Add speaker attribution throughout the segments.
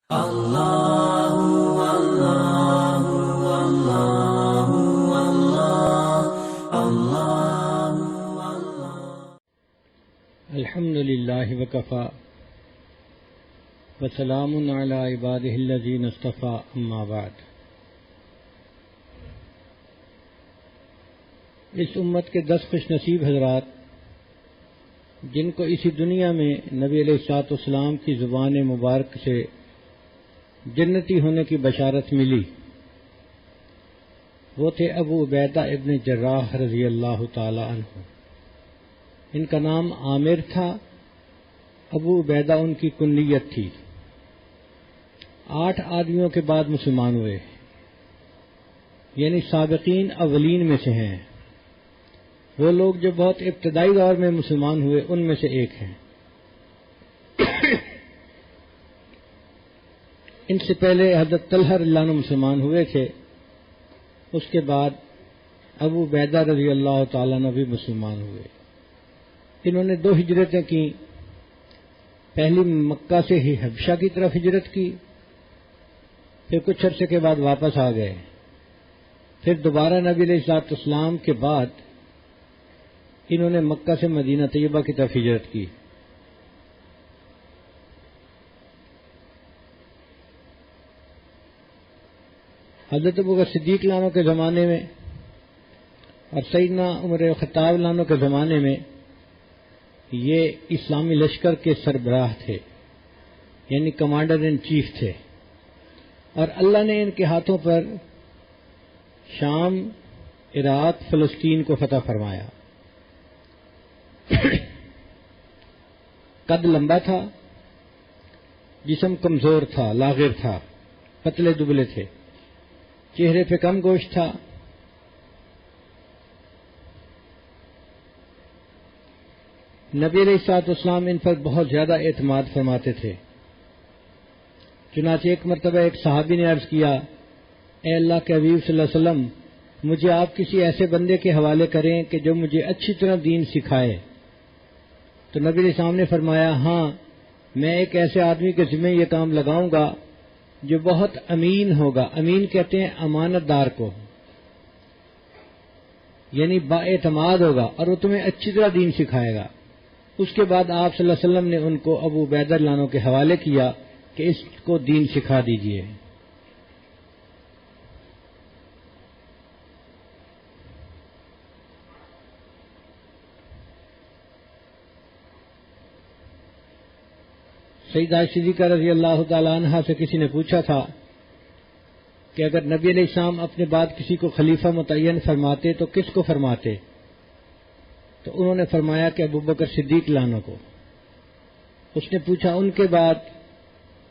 Speaker 1: الحمد للہ وکفی وسلام علی عبادہ الذین اصطفی اما بعد۔ اس امت کے 10 خوش نصیب حضرات جن کو اسی دنیا میں نبی علیہ الصلوۃ والسلام کی زبان مبارک سے جنتی ہونے کی بشارت ملی، وہ تھے ابو عبیدہ ابن جراح رضی اللہ تعالی عنہ۔ ان کا نام عامر تھا، ابو عبیدہ ان کی کنیت تھی۔ 8 آدمیوں کے بعد مسلمان ہوئے، یعنی سابقین اولین میں سے ہیں۔ وہ لوگ جو بہت ابتدائی دور میں مسلمان ہوئے ان میں سے ایک ہیں۔ ان سے پہلے حضرت طلحہ رضی اللہ عنہ مسلمان ہوئے تھے، اس کے بعد ابو عبیدہ رضی اللہ تعالیٰ عنہ بھی مسلمان ہوئے۔ انہوں نے 2 ہجرتیں کی، پہلی مکہ سے ہی حبشہ کی طرف ہجرت کی، پھر کچھ عرصے کے بعد واپس آ گئے، پھر دوبارہ نبی علیہ الصلوۃ والسلام کے بعد انہوں نے مکہ سے مدینہ طیبہ کی طرف ہجرت کی۔ حضرت ابوبکر صدیق عنہ کے زمانے میں اور سیدنا عمر خطاب عنہ کے زمانے میں یہ اسلامی لشکر کے سربراہ تھے، یعنی کمانڈر ان چیف تھے، اور اللہ نے ان کے ہاتھوں پر شام، عراق، فلسطین کو فتح فرمایا۔ قد لمبا تھا، جسم کمزور تھا، لاغر تھا، پتلے دبلے تھے، چہرے پہ کم گوشت تھا۔ نبی علیہ الصلوۃ والسلام ان پر بہت زیادہ اعتماد فرماتے تھے۔ چنانچہ ایک مرتبہ ایک صحابی نے عرض کیا، اے اللہ کے حبیب صلی اللہ علیہ وسلم، مجھے آپ کسی ایسے بندے کے حوالے کریں کہ جو مجھے اچھی طرح دین سکھائے۔ تو نبی علیہ السلام نے فرمایا، ہاں، میں ایک ایسے آدمی کے ذمہ یہ کام لگاؤں گا جو بہت امین ہوگا۔ امین کہتے ہیں امانت دار کو، یعنی با اعتماد ہوگا، اور وہ تمہیں اچھی طرح دین سکھائے گا۔ اس کے بعد آپ صلی اللہ علیہ وسلم نے ان کو ابو عبیدہ عنہ کے حوالے کیا کہ اس کو دین سکھا دیجیے۔ سیدہ صدیقہ رضی اللہ تعالی عنہا سے کسی نے پوچھا تھا کہ اگر نبی علیہ السلام اپنے بعد کسی کو خلیفہ متعین فرماتے تو کس کو فرماتے؟ تو انہوں نے فرمایا کہ ابوبکر صدیق عنہ کو۔ اس نے پوچھا ان کے بعد؟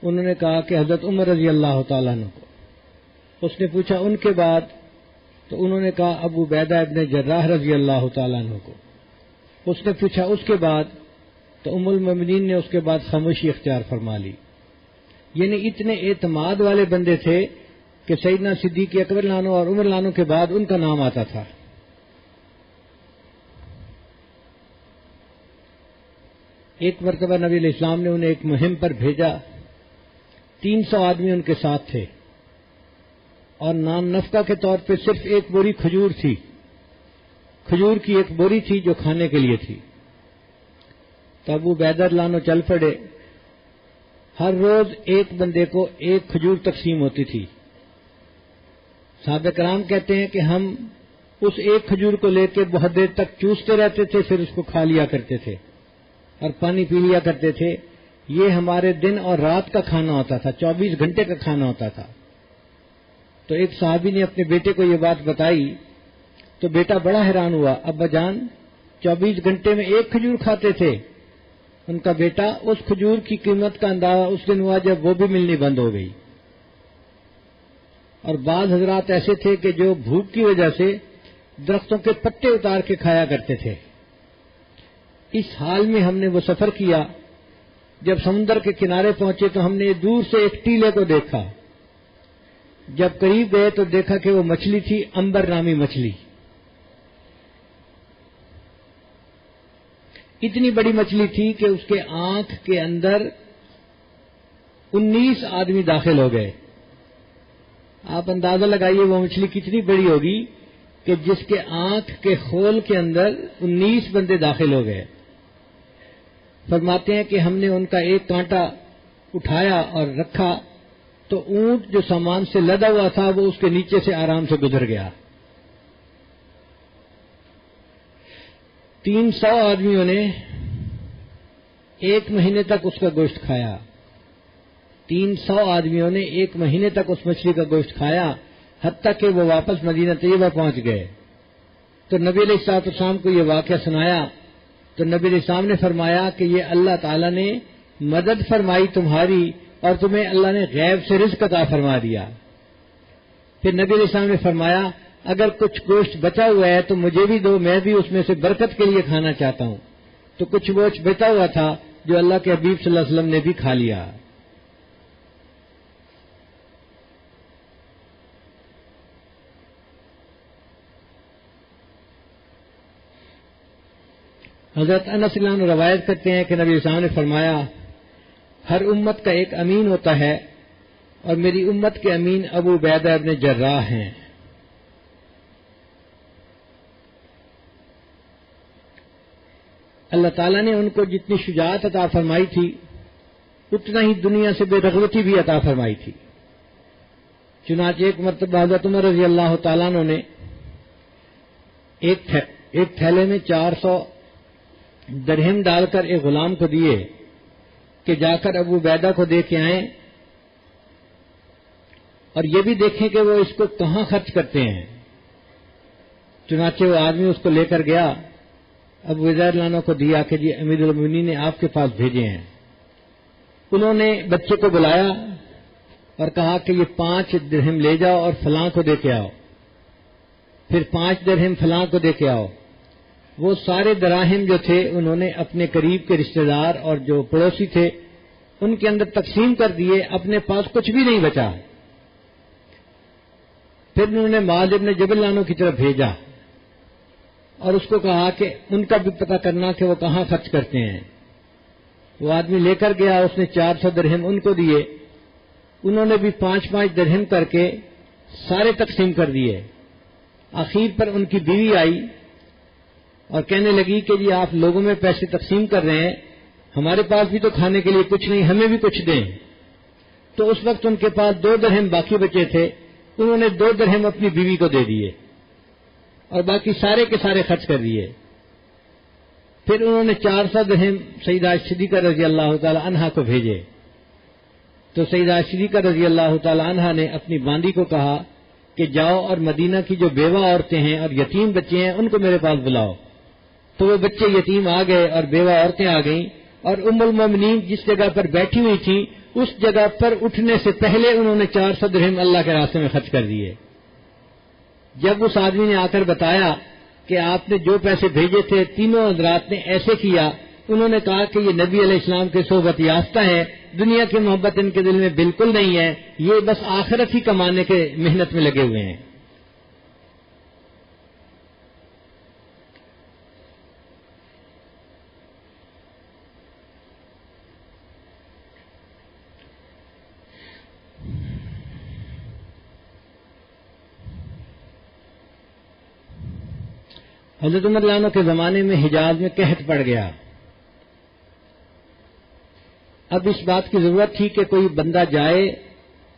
Speaker 1: انہوں نے کہا کہ حضرت عمر رضی اللہ تعالیٰ عنہ کو۔ اس نے پوچھا ان کے بعد؟ تو انہوں نے کہا ابو عبیدہ ابن جراح رضی اللہ تعالیٰ عنہ کو۔ اس نے پوچھا اس کے بعد؟ تو ام المؤمنین نے اس کے بعد خاموشی اختیار فرما لی۔ یعنی اتنے اعتماد والے بندے تھے کہ سیدنا صدیق اکبر عنہ اور عمر عنہ کے بعد ان کا نام آتا تھا۔ ایک مرتبہ نبی علیہ السلام نے انہیں ایک مہم پر بھیجا، 300 آدمی ان کے ساتھ تھے، اور نام نفقہ کے طور پہ صرف ایک بوری کھجور تھی، کھجور کی ایک بوری تھی جو کھانے کے لیے تھی۔ تو ابو عبیدہ عنہ چل پڑے، ہر روز ایک بندے کو ایک کھجور تقسیم ہوتی تھی۔ صحابہ کرام کہتے ہیں کہ ہم اس ایک کھجور کو لے کے بہت دیر تک چوستے رہتے تھے، پھر اس کو کھا لیا کرتے تھے اور پانی پی لیا کرتے تھے۔ یہ ہمارے دن اور رات کا کھانا ہوتا تھا، 24 گھنٹے کا کھانا ہوتا تھا۔ تو ایک صحابی نے اپنے بیٹے کو یہ بات بتائی تو بیٹا بڑا حیران ہوا، ابا جان 24 گھنٹے میں ایک کھجور کھاتے تھے؟ ان کا بیٹا اس کھجور کی قیمت کا اندازہ اس دن ہوا جب وہ بھی ملنی بند ہو گئی۔ اور بعض حضرات ایسے تھے کہ جو بھوک کی وجہ سے درختوں کے پتے اتار کے کھایا کرتے تھے۔ اس حال میں ہم نے وہ سفر کیا، جب سمندر کے کنارے پہنچے تو ہم نے دور سے ایک ٹیلے کو دیکھا، جب قریب گئے تو دیکھا کہ وہ مچھلی تھی، امبر نامی مچھلی۔ اتنی بڑی مچھلی تھی کہ اس کے آنکھ کے اندر 19 آدمی داخل ہو گئے. آپ اندازہ لگائیے وہ مچھلی کتنی بڑی ہوگی کہ جس کے آنکھ کے خول کے اندر 19 بندے داخل ہو گئے. فرماتے ہیں کہ ہم نے ان کا ایک کانٹا اٹھایا اور رکھا تو اونٹ جو سامان سے لدا ہوا تھا وہ اس کے نیچے سے آرام سے گزر گیا. 300 آدمیوں نے 1 مہینے تک اس کا گوشت کھایا. 300 آدمیوں نے 1 مہینے تک اس مچھلی کا گوشت کھایا، حتیٰ کہ وہ واپس مدینہ طیبہ پہنچ گئے. تو نبی علیہ الصلوۃ والسلام کو یہ واقعہ سنایا تو نبی علیہ السلام نے فرمایا کہ یہ اللہ تعالیٰ نے مدد فرمائی تمہاری اور تمہیں اللہ نے غیب سے رزق عطا فرما دیا. پھر نبی علیہ السلام نے فرمایا اگر کچھ گوشت بچا ہوا ہے تو مجھے بھی دو، میں بھی اس میں سے برکت کے لیے کھانا چاہتا ہوں. تو کچھ گوشت بچا ہوا تھا جو اللہ کے حبیب صلی اللہ علیہ وسلم نے بھی کھا لیا. حضرت انس رضی اللہ عنہ روایت کرتے ہیں کہ نبی علیہ السلام نے فرمایا ہر امت کا ایک امین ہوتا ہے اور میری امت کے امین ابو عبیدہ ابن جراح ہیں. اللہ تعالیٰ نے ان کو جتنی شجاعت عطا فرمائی تھی اتنا ہی دنیا سے بے رغبتی بھی عطا فرمائی تھی. چنانچہ ایک مرتبہ حضرت عمر رضی اللہ تعالیٰ عنہ نے ایک تھیلے میں 400 درہم ڈال کر ایک غلام کو دیے کہ جا کر ابو عبیدہ کو دے کے آئیں اور یہ بھی دیکھیں کہ وہ اس کو کہاں خرچ کرتے ہیں. چنانچہ وہ آدمی اس کو لے کر گیا، ابو عبیدہ عنہ کو دیا کہ جی امیر المومنین نے آپ کے پاس بھیجے ہیں. انہوں نے بچے کو بلایا اور کہا کہ یہ 5 درہم لے جاؤ اور فلاں کو دے کے آؤ، پھر 5 درہم فلاں کو دے کے آؤ. وہ سارے دراہم جو تھے انہوں نے اپنے قریب کے رشتہ دار اور جو پڑوسی تھے ان کے اندر تقسیم کر دیے، اپنے پاس کچھ بھی نہیں بچا. پھر انہوں نے معاذ ابن جبل عنہ کی طرف بھیجا اور اس کو کہا کہ ان کا بھی پتہ کرنا کہ وہ کہاں خرچ کرتے ہیں. وہ آدمی لے کر گیا، اس نے 400 درہم ان کو دیے، انہوں نے بھی 5-5 درہم کر کے سارے تقسیم کر دیے. آخر پر ان کی بیوی آئی اور کہنے لگی کہ جی آپ لوگوں میں پیسے تقسیم کر رہے ہیں، ہمارے پاس بھی تو کھانے کے لیے کچھ نہیں، ہمیں بھی کچھ دیں. تو اس وقت ان کے پاس 2 درہم باقی بچے تھے، انہوں نے 2 درہم اپنی بیوی کو دے دیے اور باقی سارے کے سارے خرچ کر دیے. پھر انہوں نے 400 درہم سیدہ صدیقہ رضی اللہ تعالی عنہا کو بھیجے. تو سیدہ صدیقہ رضی اللہ تعالی عنہا نے اپنی باندی کو کہا کہ جاؤ اور مدینہ کی جو بیوہ عورتیں ہیں اور یتیم بچے ہیں ان کو میرے پاس بلاؤ. تو وہ بچے یتیم آ گئے اور بیوہ عورتیں آ گئیں اور ام المومنین جس جگہ پر بیٹھی ہوئی تھی اس جگہ پر اٹھنے سے پہلے انہوں نے 400 درہم اللہ کے راستے میں خرچ کر دیے. جب اس آدمی نے آ کر بتایا کہ آپ نے جو پیسے بھیجے تھے تینوں حضرات نے ایسے کیا، انہوں نے کہا کہ یہ نبی علیہ السلام کے صحبت یافتہ ہیں، دنیا کی محبت ان کے دل میں بالکل نہیں ہے، یہ بس آخرت ہی کمانے کے محنت میں لگے ہوئے ہیں. حضرت عمر رضی اللہ عنہ کے زمانے میں حجاز میں قحط پڑ گیا. اب اس بات کی ضرورت تھی کہ کوئی بندہ جائے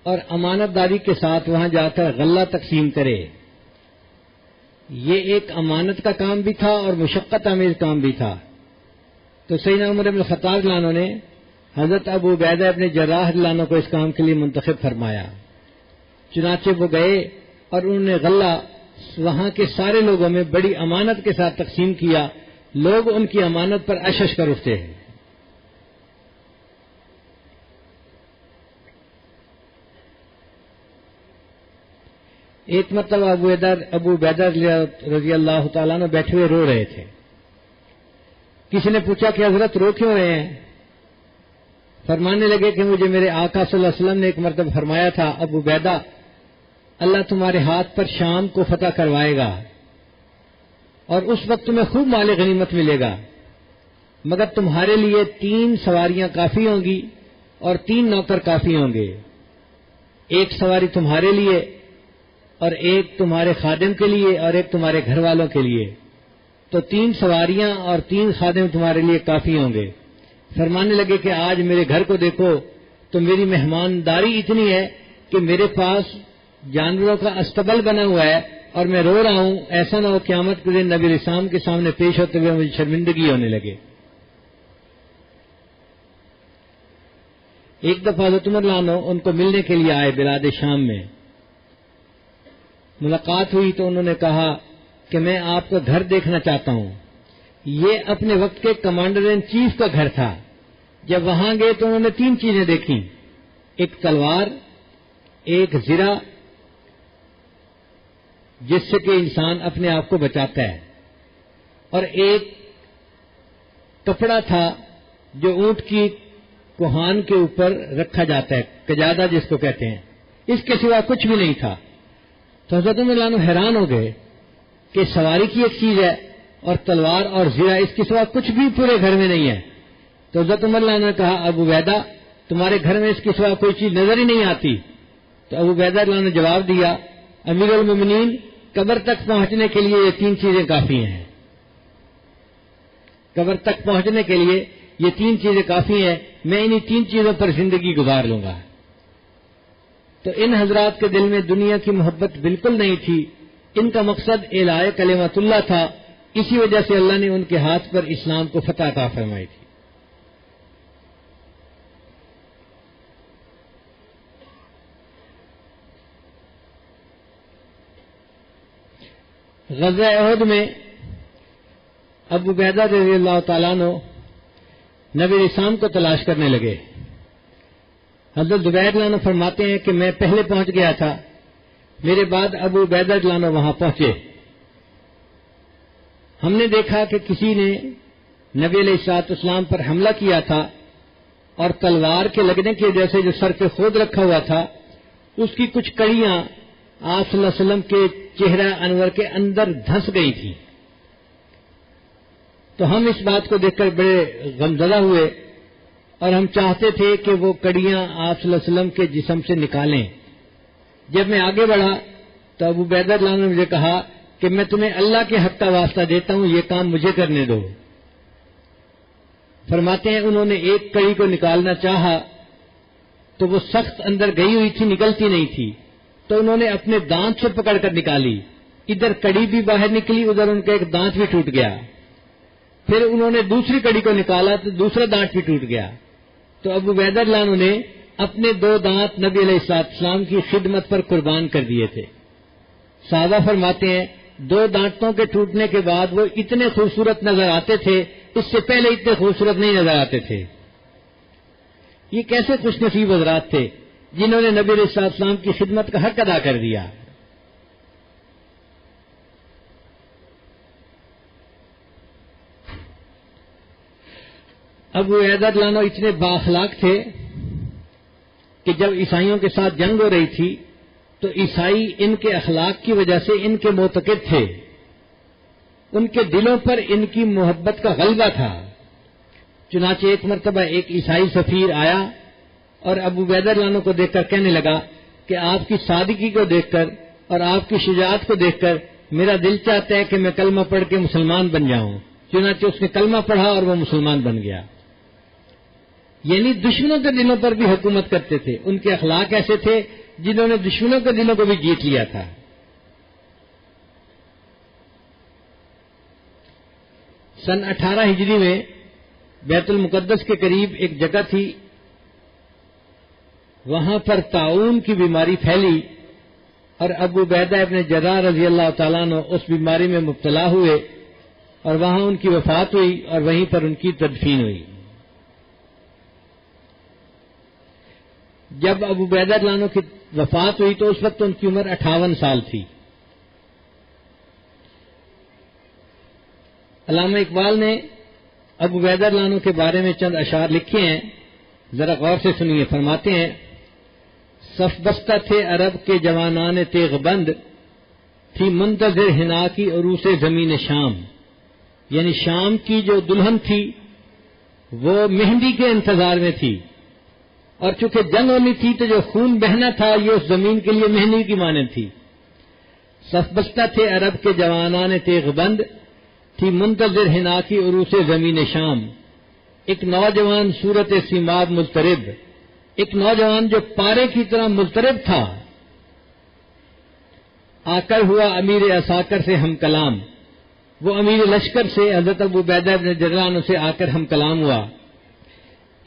Speaker 1: اور امانت داری کے ساتھ وہاں جا کر غلہ تقسیم کرے. یہ ایک امانت کا کام بھی تھا اور مشقت آمیز کام بھی تھا. تو سیدنا عمر بن الخطاب رضی اللہ عنہ نے حضرت ابو عبیدہ ابن جراح رضی اللہ عنہ کو اس کام کے لیے منتخب فرمایا. چنانچہ وہ گئے اور انہوں نے غلہ وہاں کے سارے لوگوں میں بڑی امانت کے ساتھ تقسیم کیا. لوگ ان کی امانت پر اشش کر اٹھتے ہیں. ایک مرتبہ ابو عبیدہ رضی اللہ تعالیٰ عنہ بیٹھے ہوئے رو رہے تھے. کسی نے پوچھا کہ حضرت رو کیوں رہے ہیں؟ فرمانے لگے کہ مجھے میرے آقا صلی اللہ علیہ وسلم نے ایک مرتبہ فرمایا تھا ابو عبیدہ اللہ تمہارے ہاتھ پر شام کو فتح کروائے گا اور اس وقت تمہیں خوب مال غنیمت ملے گا، مگر تمہارے لیے 3 سواریاں کافی ہوں گی اور 3 نوکر کافی ہوں گے، ایک سواری تمہارے لیے اور ایک تمہارے خادم کے لیے اور ایک تمہارے گھر والوں کے لیے، تو 3 سواریاں اور 3 خادم تمہارے لیے کافی ہوں گے۔ فرمانے لگے کہ آج میرے گھر کو دیکھو تو میری مہمانداری اتنی ہے کہ میرے پاس جانوروں کا استبل بنا ہوا ہے اور میں رو رہا ہوں، ایسا نہ ہو قیامت کے دن نبی علیہ السلام کے سامنے پیش ہوتے ہوئے مجھے شرمندگی ہونے لگے۔ ایک دفعہ حضرت عمر رضی اللہ عنہ ان کو ملنے کے لیے آئے بلاد شام میں، ملاقات ہوئی تو انہوں نے کہا کہ میں آپ کا گھر دیکھنا چاہتا ہوں۔ یہ اپنے وقت کے کمانڈر ان چیف کا گھر تھا۔ جب وہاں گئے تو انہوں نے 3 چیزیں دیکھی، ایک تلوار، ایک زرہ جس سے کہ انسان اپنے آپ کو بچاتا ہے، اور ایک کپڑا تھا جو اونٹ کی کوہان کے اوپر رکھا جاتا ہے، کجادہ جس کو کہتے ہیں، اس کے سوا کچھ بھی نہیں تھا۔ تو حضرت عمر رضی اللہ عنہ حیران ہو گئے کہ سواری کی ایک چیز ہے اور تلوار اور زرہ، اس کے سوا کچھ بھی پورے گھر میں نہیں ہے۔ تو حضرت عمر رضی اللہ عنہ نے کہا ابو عبیدہ تمہارے گھر میں اس کے سوا کوئی چیز نظر ہی نہیں آتی؟ تو ابو عبیدہ رضی اللہ عنہ نے جواب دیا امیر المومنین، قبر تک پہنچنے کے لیے یہ 3 چیزیں کافی ہیں، قبر تک پہنچنے کے لیے یہ 3 چیزیں کافی ہیں، میں انہی 3 چیزوں پر زندگی گزار لوں گا۔ تو ان حضرات کے دل میں دنیا کی محبت بالکل نہیں تھی، ان کا مقصد اعلاء کلمت اللہ تھا، اسی وجہ سے اللہ نے ان کے ہاتھ پر اسلام کو فتح عطا فرمائی تھی۔ غزوہ احد میں ابو عبیدہ رضی اللہ تعالیٰ عنہ نبی علیہ السلام کو تلاش کرنے لگے۔ حضرت زبیر رضی اللہ عنہ فرماتے ہیں کہ میں پہلے پہنچ گیا تھا، میرے بعد ابو عبیدہ رضی اللہ عنہ وہاں پہنچے۔ ہم نے دیکھا کہ کسی نے نبی علیہ الصلوۃ والسلام پر حملہ کیا تھا اور تلوار کے لگنے کی وجہ سے جو سر پہ خود رکھا ہوا تھا اس کی کچھ کڑیاں آپ صلی اللہ علیہ وسلم کے چہرہ انور کے اندر دھنس گئی تھی۔ تو ہم اس بات کو دیکھ کر بڑے غمزدہ ہوئے اور ہم چاہتے تھے کہ وہ کڑیاں آپ صلی اللہ علیہ وسلم کے جسم سے نکالیں۔ جب میں آگے بڑھا تو ابو عبیدہ رضی اللہ عنہ نے مجھے کہا کہ میں تمہیں اللہ کے حق کا واسطہ دیتا ہوں، یہ کام مجھے کرنے دو۔ فرماتے ہیں انہوں نے ایک کڑی کو نکالنا چاہا تو وہ سخت اندر گئی ہوئی تھی، نکلتی نہیں تھی، تو انہوں نے اپنے دانت سے پکڑ کر نکالی، ادھر کڑی بھی باہر نکلی، ادھر ان کا ایک دانت بھی ٹوٹ گیا۔ پھر انہوں نے دوسری کڑی کو نکالا تو دوسرا دانت بھی ٹوٹ گیا۔ تو ابو عبیدہ رضی اللہ عنہ نے اپنے 2 دانت نبی علیہ السلام کی خدمت پر قربان کر دیے تھے۔ صحابہ فرماتے ہیں 2 دانتوں کے ٹوٹنے کے بعد وہ اتنے خوبصورت نظر آتے تھے، اس سے پہلے اتنے خوبصورت نہیں نظر آتے تھے۔ یہ کیسے خوش نصیب حضرات تھے جنہوں نے نبی علیہ السلام کی خدمت کا حق ادا کر دیا۔ ابو عبیدہ رضی اللہ عنہ اتنے بااخلاق تھے کہ جب عیسائیوں کے ساتھ جنگ ہو رہی تھی تو عیسائی ان کے اخلاق کی وجہ سے ان کے معتقد تھے، ان کے دلوں پر ان کی محبت کا غلبہ تھا۔ چنانچہ ایک مرتبہ ایک عیسائی سفیر آیا اور ابو عبیدہ رضی اللہ عنہ کو دیکھ کر کہنے لگا کہ آپ کی سادگی کو دیکھ کر اور آپ کی شجاعت کو دیکھ کر میرا دل چاہتا ہے کہ میں کلمہ پڑھ کے مسلمان بن جاؤں۔ چنانچہ اس نے کلمہ پڑھا اور وہ مسلمان بن گیا۔ یعنی دشمنوں کے دلوں پر بھی حکومت کرتے تھے، ان کے اخلاق ایسے تھے جنہوں نے دشمنوں کے دلوں کو بھی جیت لیا تھا۔ سن 18 ہجری میں بیت المقدس کے قریب ایک جگہ تھی، وہاں پر طاعون کی بیماری پھیلی اور ابو عبیدہ ابن جراح رضی اللہ تعالیٰ عنہ اس بیماری میں مبتلا ہوئے اور وہاں ان کی وفات ہوئی اور وہیں پر ان کی تدفین ہوئی۔ جب ابو عبیدہ رضی اللہ عنہ کی وفات ہوئی تو اس وقت ان کی عمر 58 سال تھی۔ علامہ اقبال نے ابو عبیدہ رضی اللہ عنہ کے بارے میں چند اشعار لکھے ہیں، ذرا غور سے سنیے۔ فرماتے ہیں صف بستہ تھے عرب کے جوانان تیغ بند، تھی منتظر حنا کی عروس زمین شام، یعنی شام کی جو دلہن تھی وہ مہندی کے انتظار میں تھی اور چونکہ جنگ ہونی تھی تو جو خون بہنا تھا یہ اس زمین کے لیے مہنی کی مانند تھی. صف بستہ تھے عرب کے جوانان تیغ بند، تھی منتظر ہنا کی عروس زمین شام. ایک نوجوان صورت سیماب مضطرب، ایک نوجوان جو پارے کی طرح مضطرب تھا، آ کر ہوا امیر عساکر سے ہم کلام. وہ امیر لشکر سے حضرت ابو عبیدہ بن جراح عنہ سے آ کر ہم کلام ہوا.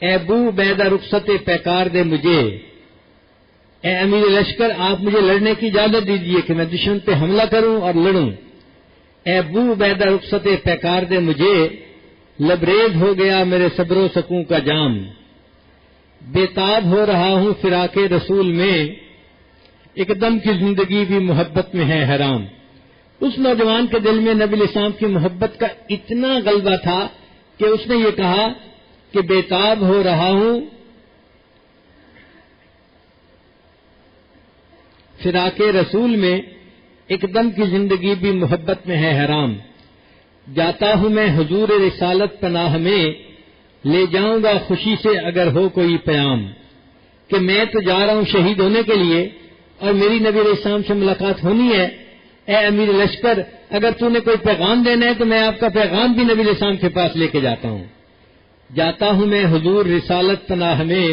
Speaker 1: اے ابو عبیدہ رخصت پیکار دے مجھے، اے امیر لشکر آپ مجھے لڑنے کی اجازت دیجیے کہ میں دشمن پہ حملہ کروں اور لڑوں. اے ابو عبیدہ رخصت پیکار دے مجھے، لبریز ہو گیا میرے صبر و سکون کا جام. بےتاب ہو رہا ہوں فراق رسول میں، ایک دم کی زندگی بھی محبت میں ہے حرام. اس نوجوان کے دل میں نبی علیہ السلام کی محبت کا اتنا غلبہ تھا کہ اس نے یہ کہا کہ بےتاب ہو رہا ہوں فراق رسول میں، ایک دم کی زندگی بھی محبت میں ہے حرام. جاتا ہوں میں حضور رسالت پناہ میں، لے جاؤں گا خوشی سے اگر ہو کوئی پیام. کہ میں تو جا رہا ہوں شہید ہونے کے لیے اور میری نبی علیہ السلام سے ملاقات ہونی ہے. اے امیر لشکر اگر تو نے کوئی پیغام دینا ہے تو میں آپ کا پیغام بھی نبی علیہ السلام کے پاس لے کے جاتا ہوں. جاتا ہوں میں حضور رسالت پناہ میں،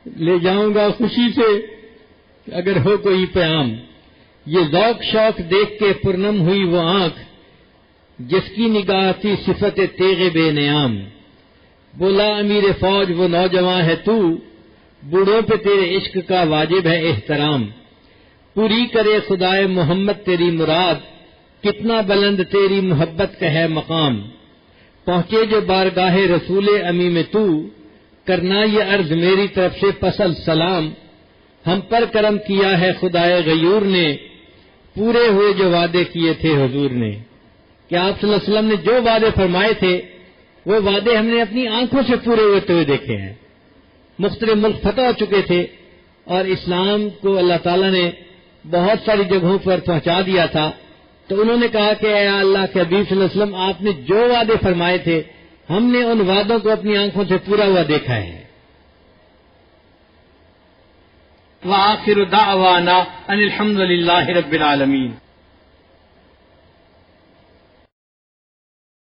Speaker 1: لے جاؤں گا خوشی سے اگر ہو کوئی پیام. یہ ذوق شوق دیکھ کے پرنم ہوئی وہ آنکھ، جس کی نگاہ تھی صفت تیغ بے نیام. بولا امیر فوج وہ نوجوان ہے تو، بوڑھوں پہ تیرے عشق کا واجب ہے احترام. پوری کرے خدائے محمد تیری مراد، کتنا بلند تیری محبت کا ہے مقام. پہنچے جو بارگاہ رسول امی میں تو، کرنا یہ عرض میری طرف سے پسل سلام. ہم پر کرم کیا ہے خدائے غیور نے، پورے ہوئے جو وعدے کیے تھے حضور نے. کہ آپ صلی اللہ علیہ وسلم نے جو وعدے فرمائے تھے وہ وعدے ہم نے اپنی آنکھوں سے پورے ہوتے ہوئے دیکھے ہیں. مختلف ملک فتح ہو چکے تھے اور اسلام کو اللہ تعالیٰ نے بہت ساری جگہوں پر پہنچا دیا تھا. تو انہوں نے کہا کہ اے اللہ کے حبیب صلی اللہ علیہ وسلم آپ نے جو وعدے فرمائے تھے ہم نے ان وعدوں کو اپنی آنکھوں سے پورا ہوا دیکھا ہے.
Speaker 2: وآخر دعوانا ان الحمد للہ رب العالمین.